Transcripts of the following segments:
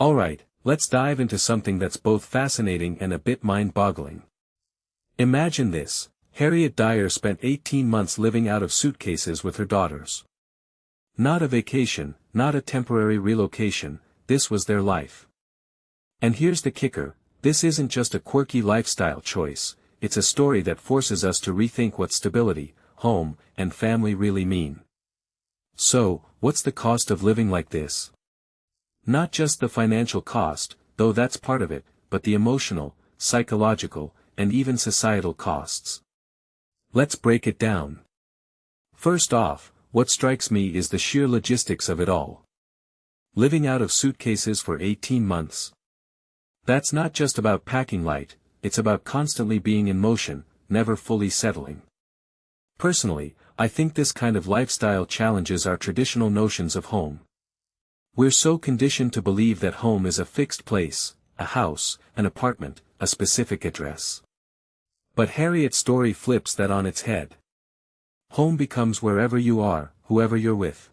Alright, let's dive into something that's both fascinating and a bit mind-boggling. Imagine this: Harriet Dyer spent 18 months living out of suitcases with her daughters. Not a vacation, not a temporary relocation, this was their life. And here's the kicker: this isn't just a quirky lifestyle choice, it's a story that forces us to rethink what stability, home, and family really mean. So, what's the cost of living like this? Not just the financial cost, though that's part of it, but the emotional, psychological, and even societal costs. Let's break it down. First off, what strikes me is the sheer logistics of it all. Living out of suitcases for 18 months. That's not just about packing light, it's about constantly being in motion, never fully settling. Personally, I think this kind of lifestyle challenges our traditional notions of home. We're so conditioned to believe that home is a fixed place, a house, an apartment, a specific address. But Harriet's story flips that on its head. Home becomes wherever you are, whoever you're with.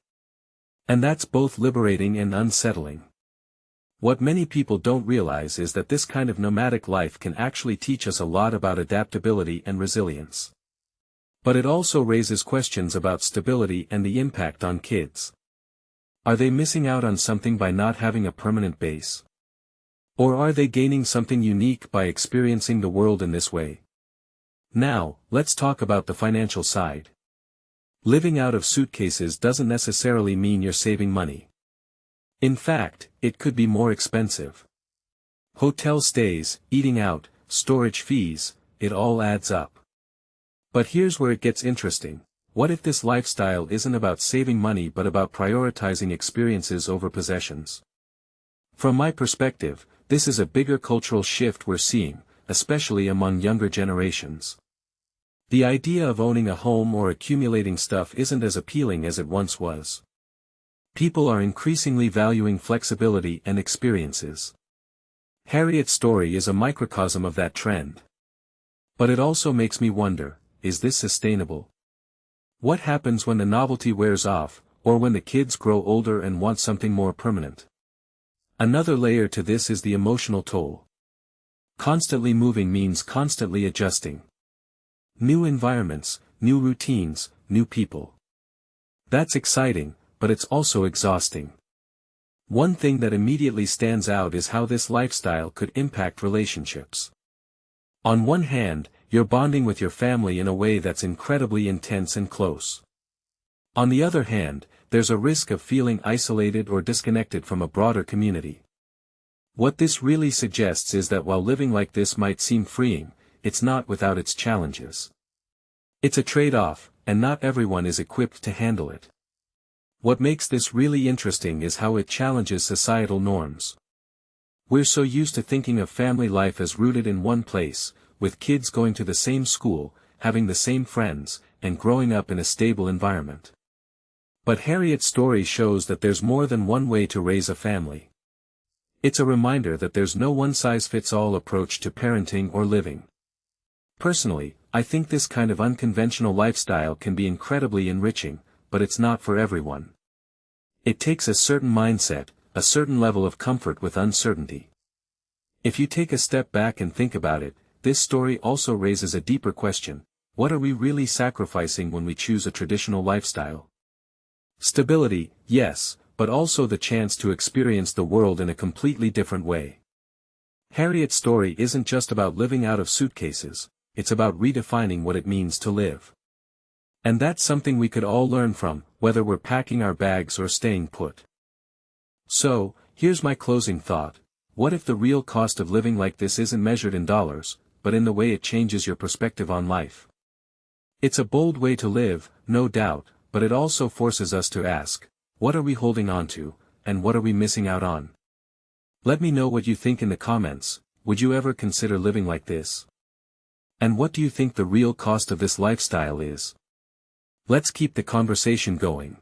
And that's both liberating and unsettling. What many people don't realize is that this kind of nomadic life can actually teach us a lot about adaptability and resilience. But it also raises questions about stability and the impact on kids. Are they missing out on something by not having a permanent base? Or are they gaining something unique by experiencing the world in this way? Now, let's talk about the financial side. Living out of suitcases doesn't necessarily mean you're saving money. In fact, it could be more expensive. Hotel stays, eating out, storage fees, it all adds up. But here's where it gets interesting. What if this lifestyle isn't about saving money but about prioritizing experiences over possessions? From my perspective, this is a bigger cultural shift we're seeing, especially among younger generations. The idea of owning a home or accumulating stuff isn't as appealing as it once was. People are increasingly valuing flexibility and experiences. Harriet's story is a microcosm of that trend. But it also makes me wonder, is this sustainable? What happens when the novelty wears off, or when the kids grow older and want something more permanent? Another layer to this is the emotional toll. Constantly moving means constantly adjusting. New environments, new routines, new people. That's exciting, but it's also exhausting. One thing that immediately stands out is how this lifestyle could impact relationships. On one hand, you're bonding with your family in a way that's incredibly intense and close. On the other hand, there's a risk of feeling isolated or disconnected from a broader community. What this really suggests is that while living like this might seem freeing, it's not without its challenges. It's a trade-off, and not everyone is equipped to handle it. What makes this really interesting is how it challenges societal norms. We're so used to thinking of family life as rooted in one place, with kids going to the same school, having the same friends, and growing up in a stable environment. But Harriet's story shows that there's more than one way to raise a family. It's a reminder that there's no one-size-fits-all approach to parenting or living. Personally, I think this kind of unconventional lifestyle can be incredibly enriching, but it's not for everyone. It takes a certain mindset, a certain level of comfort with uncertainty. If you take a step back and think about it, this story also raises a deeper question: what are we really sacrificing when we choose a traditional lifestyle? Stability, yes, but also the chance to experience the world in a completely different way. Harriet's story isn't just about living out of suitcases, it's about redefining what it means to live. And that's something we could all learn from, whether we're packing our bags or staying put. So, here's my closing thought: what if the real cost of living like this isn't measured in dollars, but in the way it changes your perspective on life? It's a bold way to live, no doubt, but it also forces us to ask, what are we holding on to, and what are we missing out on? Let me know what you think in the comments. Would you ever consider living like this? And what do you think the real cost of this lifestyle is? Let's keep the conversation going.